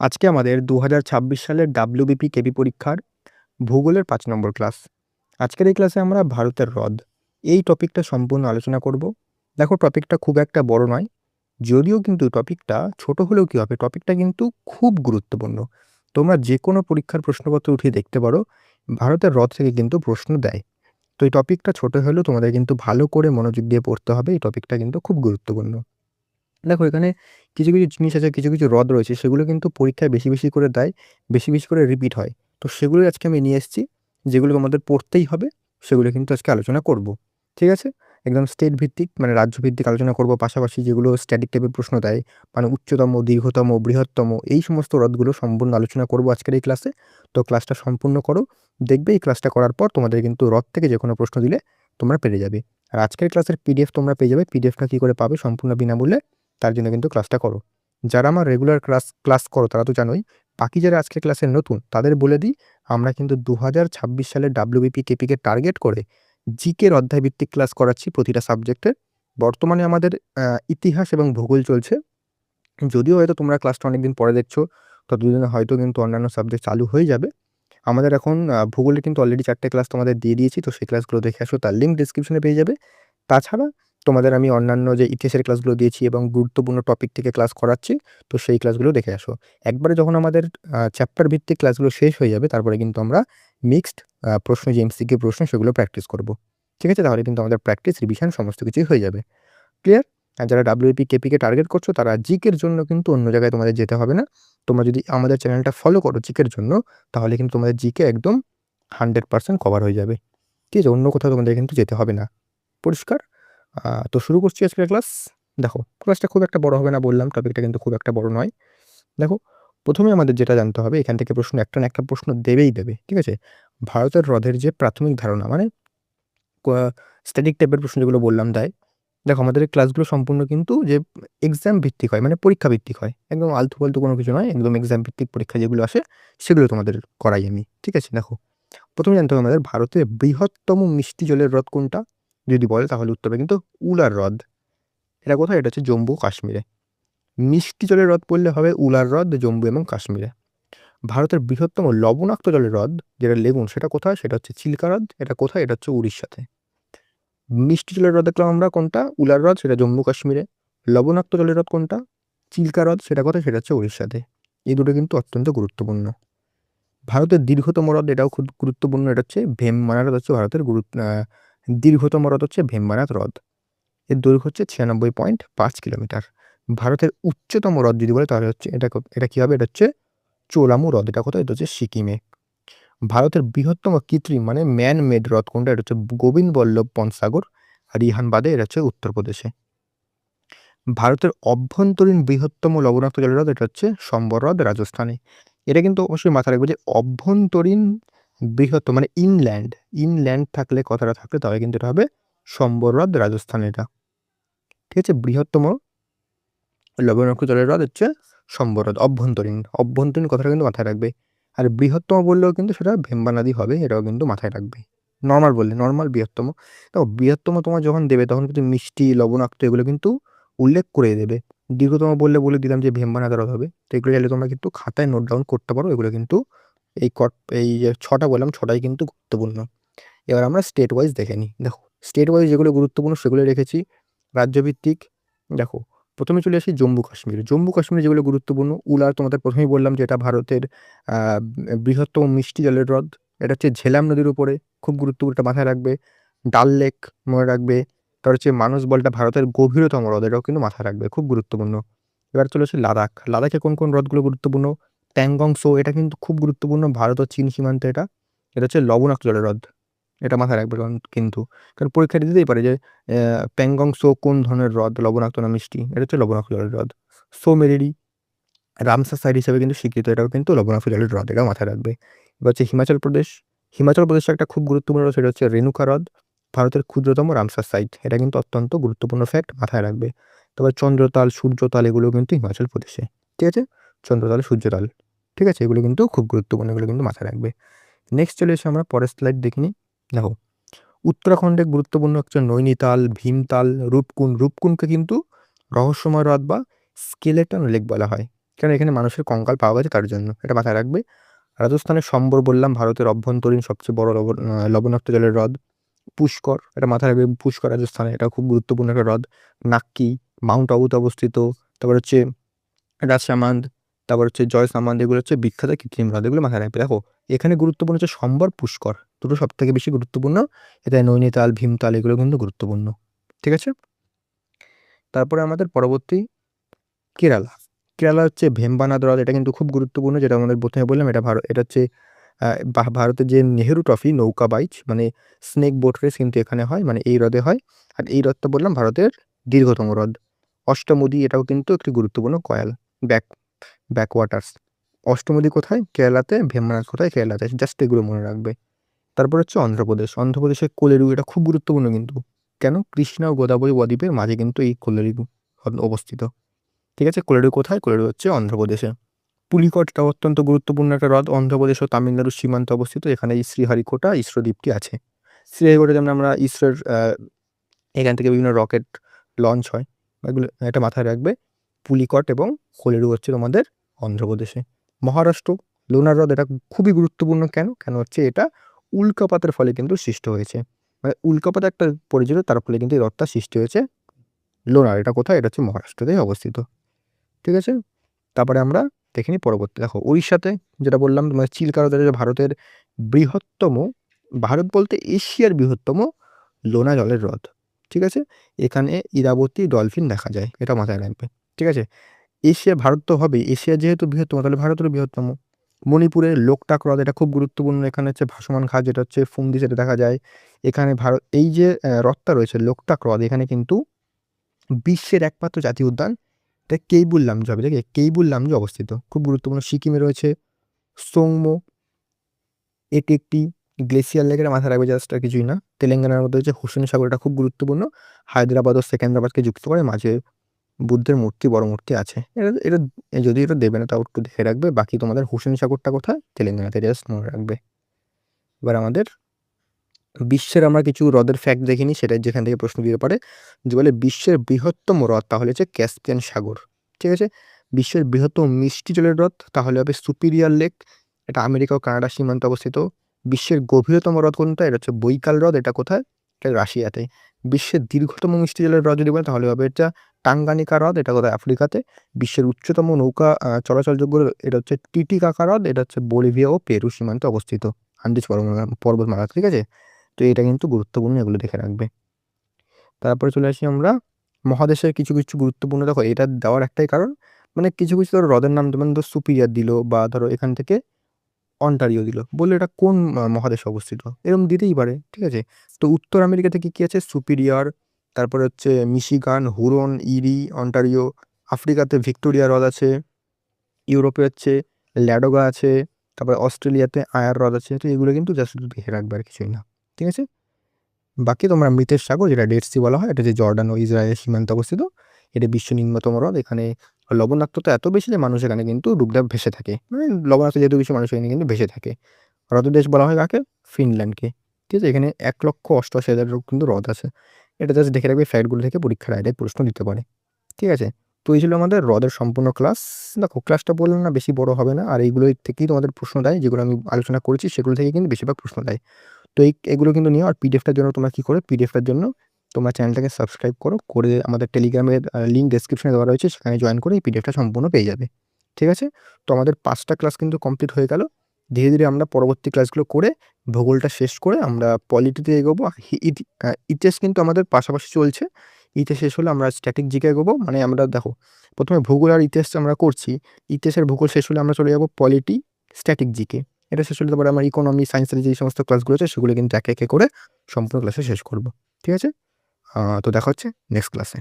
আজকে আমাদের ২০২৬ সালের ডাব্লিউবিপি কেপি পরীক্ষার ভূগোলের ৫ নম্বর ক্লাস। আজকের এই ক্লাসে আমরা ভারতের হ্রদ এই টপিকটা সম্পূর্ণ আলোচনা করব। দেখো টপিকটা খুব একটা বড় নয়। যদিও কিন্তু টপিকটা ছোট হলেও কি হবে, টপিকটা কিন্তু খুব গুরুত্বপূর্ণ। তোমরা যেকোনো পরীক্ষার প্রশ্নপত্র উঠিয়ে দেখতে পারো, ভারতের হ্রদ থেকে কিন্তু প্রশ্ন দেয়। তো এই টপিকটা ছোট হলেও তোমাদের কিন্তু ভালো করে মনোযোগ দিয়ে পড়তে হবে। এই টপিকটা কিন্তু খুব গুরুত্বপূর্ণ। দেখো এখানে কিছু জিনিস আছে, কিছু হ্রদ রয়েছে সেগুলো কিন্তু পরীক্ষায় বেশি করে দেয়, বেশি করে রিপিট হয়। তো সেগুলোই আজকে আমি নিয়ে এসেছি, যেগুলো আমাদের পড়তেই হবে, সেগুলো কিন্তু আজকে আলোচনা করব। ঠিক আছে? একদম স্টেট ভিত্তিক মানে রাজ্য ভিত্তিক আলোচনা করব, পাশাপাশি যেগুলো স্ট্যাটিক টাইপের প্রশ্ন দেয়, মানে উচ্চতম, দীর্ঘতম, বৃহত্তম এই সমস্ত হ্রদগুলো সম্পূর্ণ আলোচনা করব আজকের এই ক্লাসে। তো ক্লাসটা সম্পূর্ণ করো। দেখবে এই ক্লাসটা করার পর তোমাদের কিন্তু হ্রদ থেকে যেকোনো প্রশ্ন দিলে তোমরা পেরে যাবে। আর আজকের ক্লাসের পিডিএফ তোমরা পেয়ে যাবে। পিডিএফটা কী করে পাবে? সম্পূর্ণ বিনামূল্যে। তার জন্য কিন্তু ক্লাসটা করো। যারা আমার রেগুলার ক্লাস করো তারা তো জানোই। বাকি যারা আজকের ক্লাসে নতুন তাদের বলে দিই, আমরা কিন্তু ২০২৬ সালের ডাব্লিউবিপি কেপিকে টার্গেট করে জিকের অধ্যায়ভিত্তিক ক্লাস করাচ্ছি প্রতিটা সাবজেক্টের। বর্তমানে আমাদের ইতিহাস এবং ভূগোল চলছে। যদিও হয়তো তোমরা ক্লাসটা অনেকদিন পরে দেখছো, ততদিনে হয়তো কিন্তু অন্যান্য সাবজেক্ট চালু হয়ে যাবে। আমাদের এখন ভূগোলে কিন্তু অলরেডি ৪ টে ক্লাস তোমাদের দিয়ে দিয়েছি। তো সেই ক্লাসগুলো দেখে আসো, তার লিঙ্ক ডেসক্রিপশনে পেয়ে যাবে। তাছাড়া তোমাদের আমি অন্যান্য যে ইতিহাসের ক্লাসগুলো দিয়েছি এবং গুরুত্বপূর্ণ টপিক থেকে ক্লাস করাচ্ছি, তো সেই ক্লাসগুলো দেখে আসো। একবারে যখন আমাদের চ্যাপ্টার ভিত্তিক ক্লাসগুলো শেষ হয়ে যাবে, তারপরে কিন্তু আমরা মিক্সড প্রশ্ন, যে এমসিকিউ প্রশ্ন সেগুলো প্র্যাকটিস করব। ঠিক আছে? তাহলে কিন্তু আমাদের প্র্যাকটিস, রিভিশন সমস্ত কিছুই হয়ে যাবে। ক্লিয়ার? আর যারা ডাব্লিউপি কেপিকে টার্গেট করছো তারা জিকের জন্য কিন্তু অন্য জায়গায় তোমাদের যেতে হবে না। তোমরা যদি আমাদের চ্যানেলটা ফলো করো জিকের জন্য, তাহলে কিন্তু তোমাদের জিকে একদম 100% কভার হয়ে যাবে। ঠিক আছে? অন্য কোথাও তোমাদের কিন্তু যেতে হবে না। পরিষ্কার? তো শুরু করছি আজকের ক্লাস। দেখো ক্লাসটা খুব একটা বড় হবে না বললাম, টপিকটা কিন্তু খুব একটা বড় নয়। দেখো, ১ম এ আমাদের যেটা জানতে হবে, এখান থেকে প্রশ্ন একটা না একটা প্রশ্ন দেবেই দেবে। ঠিক আছে? ভারতের হ্রদের যে প্রাথমিক ধারণা, মানে স্ট্যাটিক টাইপের প্রশ্ন যেগুলো বললাম দেয়। দেখো আমাদের এই ক্লাসগুলো সম্পূর্ণ কিন্তু যে এক্সাম ভিত্তিক হয়, মানে পরীক্ষা ভিত্তিক হয়। একদম আলতু-ফালতু কোনো কিছু নয়। একদম এক্সাম ভিত্তিক পরীক্ষা যেগুলো আসে সেগুলো তোমাদের করাই আমি। ঠিক আছে? দেখো, ১ম এ জানতে হবে আমাদের ভারতের বৃহত্তম মিষ্টি জলের হ্রদ কোনটা? যদি বলে তাহলে উত্তর হবে কিন্তু উলার হ্রদ। এটা কোথায়? এটা হচ্ছে জম্মু কাশ্মীরে। মিষ্টি জলের হ্রদ বললে হবে উলার হ্রদ, জম্মু এবং কাশ্মীরে। ভারতের বৃহত্তম লবণাক্ত জলের হ্রদ, যেটা লেগুন, সেটা কোথায়? সেটা হচ্ছে চিল্কা হ্রদ। এটা কোথায়? এটা হচ্ছে উড়িষ্যাতে। মিষ্টি জলের হ্রদ দেখলাম আমরা কোনটা? উলার হ্রদ, সেটা জম্মু কাশ্মীরে। লবণাক্ত জলের হ্রদ কোনটা? চিল্কা হ্রদ, সেটা কোথায়? সেটা হচ্ছে উড়িষ্যাতে। এই দুটো কিন্তু অত্যন্ত গুরুত্বপূর্ণ। ভারতের দীর্ঘতম হ্রদ, এটাও খুব গুরুত্বপূর্ণ। এটা হচ্ছে ভেম্বানাড় হ্রদ, হচ্ছে ভারতের দীর্ঘতম হ্রদ হচ্ছে ভেম্বানাড় হ্রদ। এর দৈর্ঘ্য হচ্ছে ৯৬.৫ কিলোমিটার। ভারতের উচ্চতম হ্রদ যদি বলে তাহলে হচ্ছে এটা কি হবে? এটা হচ্ছে চোলামু হ্রদ। এটা কোথায়? এটা হচ্ছে সিকিমে। ভারতের বৃহত্তম কৃত্রিম মানে ম্যান মেড হ্রদ কোনটা? এটা হচ্ছে গোবিন্দ বল্লভ পন্তসাগর আর ইহানবাদে, এটা হচ্ছে উত্তরপ্রদেশে। ভারতের অভ্যন্তরীণ বৃহত্তম লবণাক্ত জলের হ্রদ, এটা হচ্ছে সম্বর হ্রদ, রাজস্থানে। এটা কিন্তু অবশ্যই মাথায় রাখবে যে অভ্যন্তরীণ বৃহত্তম মানে ইনল্যান্ড থাকলে, কথাটা থাকলে তবে কিন্তু এটা হবে সম্বর হ্রদ, রাজস্থানে এটা। ঠিক আছে? বৃহত্তম লবণাক্ত জলের হ্রদ হচ্ছে সম্বর হ্রদ, অভ্যন্তরীণ কথাটা কিন্তু মাথায় রাখবে। আর বৃহত্তম বললেও কিন্তু সেটা ভেম্বা নদী হবে, এটাও কিন্তু মাথায় রাখবে। নরমাল বৃহত্তম। দেখো বৃহত্তম তোমার যখন দেবে তখন কিন্তু মিষ্টি, লবণাক্ত এগুলো কিন্তু উল্লেখ করে দেবে। দীর্ঘতম বলে দিলাম যে ভেম্বানাদ হ্রদ হবে। তো এগুলো চাইলে তোমরা কিন্তু খাতায় নোট ডাউন করতে পারো। এগুলো কিন্তু এই যে ৬টা বললাম ৬টাই কিন্তু গুরুত্বপূর্ণ। এবার আমরা স্টেট ওয়াইজ দেখে নিই। দেখো স্টেট ওয়াইজ যেগুলো গুরুত্বপূর্ণ সেগুলো রেখেছি। রাজ্যভিত্তিক দেখো, ১ম এ চলে আসি জম্মু কাশ্মীর। জম্মু কাশ্মীরে যেগুলো গুরুত্বপূর্ণ, উলার তোমাদের ১ম এই বললাম যে এটা ভারতের আ বৃহত্তম মিষ্টি জলের হ্রদ। এটা হচ্ছে ঝেলাম নদীর উপরে, খুব গুরুত্বপূর্ণ, এটা মাথায় রাখবে। ডাল লেক মনে রাখবে। তারপর হচ্ছে মানস বলটা ভারতের গভীরতম হ্রদ, এটাও কিন্তু মাথায় রাখবে, খুব গুরুত্বপূর্ণ। এবার চলে আসি লাদাখ। লাদাখে কোন হ্রদগুলো গুরুত্বপূর্ণ? প্যাংগং সো, এটা কিন্তু খুব গুরুত্বপূর্ণ, ভারত ও চীন সীমান্তে এটা। এটা হচ্ছে লবণাক্ত জলের হ্রদ। এটা মাথায় রাখবে কারণ পরীক্ষায় দিতেই পারে যে প্যাংগং সো কোন ধরনের হ্রদ, লবণাক্ত না মিষ্টি? এটা হচ্ছে লবণাক্ত জলের হ্রদ। সো মেরিরি রামসার সাইট হিসেবে কিন্তু স্বীকৃত, এটাও কিন্তু লবণাক্ত জলের হ্রদ, এটাও মাথায় রাখবে। এবার হচ্ছে হিমাচল প্রদেশ। হিমাচল প্রদেশে একটা খুব গুরুত্বপূর্ণ হ্রদ, সেটা হচ্ছে রেণুকা হ্রদ, ভারতের ক্ষুদ্রতম রামসার সাইট। এটা কিন্তু অত্যন্ত গুরুত্বপূর্ণ ফ্যাক্ট, মাথায় রাখবে। তারপর চন্দ্রতাল, সূর্যতাল এগুলো কিন্তু হিমাচল প্রদেশে। ঠিক আছে? চন্দ্রতাল, সূর্যতাল। ঠিক আছে? এগুলো কিন্তু খুব গুরুত্বপূর্ণ, এগুলো কিন্তু মাথায় রাখবে। নেক্সট চলে এসে আমরা পরের স্লাইড দেখে নিই। দেখো উত্তরাখণ্ডে গুরুত্বপূর্ণ হচ্ছে নৈনিতাল, ভীমতাল, রূপকুণ্ড। রূপকুণ্ডকে কিন্তু রহস্যময় হ্রদ বা স্কেলেটন লেক বলা হয়। কারণ এখানে মানুষের কঙ্কাল পাওয়া গেছে তার জন্য, এটা মাথায় রাখবে। রাজস্থানের সম্বর বললাম, ভারতের অভ্যন্তরীণ সবচেয়ে বড় লবণাক্ত জলের হ্রদ। পুষ্কর, এটা মাথায় রাখবে, পুষ্কর রাজস্থানে, এটা খুব গুরুত্বপূর্ণ একটা হ্রদ। নাক্কি, মাউন্ট আবুতে অবস্থিত। তারপর হচ্ছে রাজসামান্দ, তারপর হচ্ছে জয়সামান্দ, এগুলো হচ্ছে বিখ্যাত কৃত্রিম হ্রদ, এগুলো মাথায় রাখবে। দেখো এখানে গুরুত্বপূর্ণ হচ্ছে সম্বর, পুষ্কর, দুটো সব থেকে বেশি গুরুত্বপূর্ণ। এটা নৈনিতাল, ভীমতাল, এগুলো কিন্তু গুরুত্বপূর্ণ। ঠিক আছে, তারপরে আমাদের পরবর্তী কেরালা। কেরালা হচ্ছে ভেম্বানাদ হ্রদ, এটা কিন্তু খুব গুরুত্বপূর্ণ, যেটা আমাদের প্রথমে বললাম। এটা হচ্ছে ভারতের যে নেহেরু ট্রফি নৌকা বাইচ মানে স্নেক বোট রেস কিন্তু এখানে হয়, মানে এই হ্রদে হয়। আর এই হ্রদটা বললাম ভারতের দীর্ঘতম হ্রদ। অষ্টমুদি, এটাও কিন্তু একটি গুরুত্বপূর্ণ কয়াল, ব্যাক ব্যাকওয়াটার্স। অষ্টমুদি কোথায়? কেরালাতে। ভেম্বানাদ কোথায়? কেরালাতে। জাস্ট এগুলো মনে রাখবে। তারপর হচ্ছে অন্ধ্রপ্রদেশ। অন্ধ্রপ্রদেশের কোলেরু, এটা খুব গুরুত্বপূর্ণ কিন্তু। কেন? কৃষ্ণা ও গোদাবরী বদ্বীপের মাঝে কিন্তু এই কোলেরু অবস্থিত। ঠিক আছে, কোলেরু কোথায়? কোলেরু হচ্ছে অন্ধ্রপ্রদেশে। পুলিকট, এটা অত্যন্ত গুরুত্বপূর্ণ একটা হ্রদ, অন্ধ্রপ্রদেশ ও তামিলনাড়ুর সীমান্তে অবস্থিত। এখানে এই শ্রীহারিকোটা ইসরো দ্বীপটি আছে। শ্রীহারিকোটা যেমন আমরা ইসরোর এখান থেকে বিভিন্ন রকেট লঞ্চ হয়, এগুলো এটা মাথায় রাখবে। পুলিকট এবং কোলেরু হচ্ছে তোমাদের অন্ধ্রপ্রদেশে। মহারাষ্ট্র, লোনার হ্রদ, এটা খুবই গুরুত্বপূর্ণ। কেন? কেন হচ্ছে এটা উল্কাপাতের ফলে কিন্তু সৃষ্টি হয়েছে, মানে উল্কাপাত একটা পড়েছিল, তার ফলে কিন্তু এই হ্রদটা সৃষ্টি হয়েছে। লোনার, এটা কোথায়? এটা হচ্ছে মহারাষ্ট্রতেই অবস্থিত। ঠিক আছে, তারপরে আমরা দেখে নিই পরবর্তী। দেখো উড়িষ্যাতে, যেটা বললাম তোমার চিল্কা হ্রদ, এটা ভারতের বৃহত্তম, ভারত বলতে এশিয়ার বৃহত্তম লোনা জলের হ্রদ। ঠিক আছে, এখানে ইরাবতী ডলফিন দেখা যায়, এটা মাথায় রাখবে। ঠিক আছে, এশিয়া, ভারত তো হবে, এশিয়া যেহেতু বৃহত্তম তাহলে ভারতেরও বৃহত্তম। মণিপুরের লোকটাক হ্রদ, এটা খুব গুরুত্বপূর্ণ। এখানে হচ্ছে ভাসমান খাদ, যেটা হচ্ছে ফুমদি, সেটা দেখা যায় এখানে। ভারত, এই যে হ্রদটা রয়েছে লোকটাক হ্রদ, এখানে কিন্তু বিশ্বের একমাত্র জাতীয় উদ্যান, এটা কেইবুল লামজু হবে। দেখে কেইবুল লামজু অবস্থিত, খুব গুরুত্বপূর্ণ। সিকিমে রয়েছে সোংমো, এটি একটি গ্লেসিয়ার লেক, এটা মাথায় রাখবে, জাস্ট আর কিছুই না। তেলেঙ্গানার মধ্যে হচ্ছে হুসেন সাগর, এটা খুব গুরুত্বপূর্ণ। হায়দ্রাবাদ ও সেকেন্দ্রাবাদকে যুক্ত করে, মাঝে বুদ্ধের মূর্তি, বড় মূর্তি আছে। এটা এটা যদি এটা দেবে না তাও একটু দেখে রাখবে। বাকি তোমাদের হুসেন সাগরটা কোথায়? তেলেঙ্গানাতে, জাস্ট মনে রাখবে। এবার আমাদের বিশ্বের আমরা কিছু হ্রদের ফ্যাক্ট দেখিনি, সেটা যেখান থেকে প্রশ্ন দিতে পারে, যে বলে বিশ্বের বৃহত্তম হ্রদ, তাহলে হচ্ছে ক্যাসপিয়ান সাগর। ঠিক আছে, বিশ্বের বৃহত্তম মিষ্টি জলের হ্রদ, তাহলে হবে সুপিরিয়ার লেক, এটা আমেরিকা ও কানাডা সীমান্তে অবস্থিত। বিশ্বের গভীরতম হ্রদ কোনটা? এটা হচ্ছে বৈকাল হ্রদ, এটা কোথায়? এটা রাশিয়াতে। বিশ্বের দীর্ঘতম মিষ্টি জলের হ্রদ যদি বলে তাহলে হবে এটা টাঙ্গানিকা হ্রদ, এটা কোথায়? আফ্রিকাতে। বিশ্বের উচ্চতম নৌকা চলাচলযোগ্য, এটা হচ্ছে টিটিকাকা হ্রদ, এটা হচ্ছে বলিভিয়া ও পেরু সীমান্তে অবস্থিত, আন্দিজ পর্বতমালা। ঠিক আছে, তো এটা কিন্তু গুরুত্বপূর্ণ, এগুলো দেখে রাখবে। তারপরে চলে আসি আমরা মহাদেশের কিছু কিছু গুরুত্বপূর্ণ। দেখো এটা দেওয়ার একটাই কারণ, মানে কিছু কিছু ধরো হ্রদের নাম যেমন ধরো সুপিরিয়ার দিল, বা ধরো এখান থেকে অন্টারিও দিল, বললে এটা কোন মহাদেশে অবস্থিত, এরকম দিতেই পারে। ঠিক আছে, তো উত্তর আমেরিকাতে কি কি আছে? সুপিরিয়ার, তারপরে হচ্ছে মিশিগান, হুরন, ইরি, অন্টারিও। আফ্রিকাতে ভিক্টোরিয়া হ্রদ আছে। ইউরোপে হচ্ছে ল্যাডোগা আছে। তারপরে অস্ট্রেলিয়াতে আয়ার হ্রদ আছে। তো এগুলো কিন্তু জাস্ট দেখে রাখবে, আর কিছুই না। ঠিক আছে, বাকি তোমরা মৃতের সাগর, যেটা ডেড সি বলা হয়, এটা যে জর্ডান ও ইসরায়েলের সীমান্তে অবস্থিত। এটা বিশ্ব নিম্নতম হ্রদ। এখানে লবণাক্ততা এত বেশি যে মানুষ এখানে কিন্তু ডুবডাব ভেসে থাকে, মানে লবণাক্ত যেহেতু বেশি, মানুষ এখানে কিন্তু ভেসে থাকে। হ্রদের দেশ বলা হয় কাকে? ফিনল্যান্ডকে। ঠিক আছে, এখানে 1,88,000 কিন্তু হ্রদ আছে। এটা জাস্ট দেখে রাখবে, ফ্যাক্টগুলো থেকে পরীক্ষার ডাইরেক্ট প্রশ্ন দিতে পারে। ঠিক আছে, তো এই ছিল আমাদের হ্রদের সম্পূর্ণ ক্লাস। দেখো ক্লাসটা বললাম না, বেশি বড় হবে না, আর এইগুলো থেকেই তোমাদের প্রশ্ন দেয়, যেগুলো আমি আলোচনা করেছি সেগুলো থেকে কিন্তু বেশিরভাগ প্রশ্ন দেয়। তো এগুলো কিন্তু নিও। আর পিডিএফটার জন্য তোমরা কী করে, পিডিএফটার জন্য তোমরা চ্যানেলটাকে সাবস্ক্রাইব করো, করে আমাদের টেলিগ্রামের লিঙ্ক ডেসক্রিপশনে দেওয়া রয়েছে, সেখানে জয়েন করে এই পিডিএফটা সম্পূর্ণ পেয়ে যাবে। ঠিক আছে, তো আমাদের 5টা ক্লাস কিন্তু কমপ্লিট হয়ে গেল। ধীরে ধীরে আমরা পরবর্তী ক্লাসগুলো করে ভূগোলটা শেষ করে আমরা পলিটিতে এগোবো। ইতিহাস কিন্তু আমাদের পাশাপাশি চলছে। ইতিহাস শেষ হলে আমরা স্ট্যাটিক জিকে এগোবো। মানে আমরা দেখো প্রথমে ভূগোল আর ইতিহাস আমরা করছি, ইতিহাসের ভূগোল শেষ হলে আমরা চলে যাবো পলিটি, স্ট্যাটিক জিকে। এটা শেষ হলে তারপরে আমার ইকোনমি, সায়েন্সের যে সমস্ত ক্লাসগুলো আছে সেগুলো কিন্তু একে একে করে সম্পূর্ণ ক্লাসে শেষ করব। ঠিক আছে, তো দেখা হচ্ছে নেক্সট ক্লাসে।